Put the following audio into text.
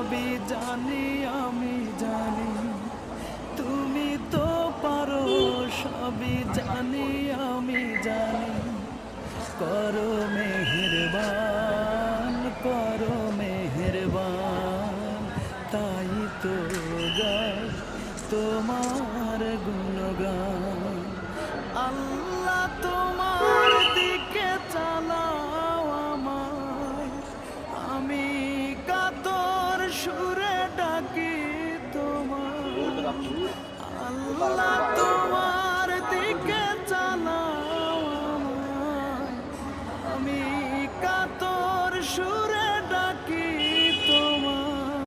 সবই জানি আমি জানি, তুমি তো পারো সবই জানি আমি জানি। করো মেহেরবান, করো মেহেরবান, তাই তো গাই তোমার গুণগান। আল্লাহ তোমার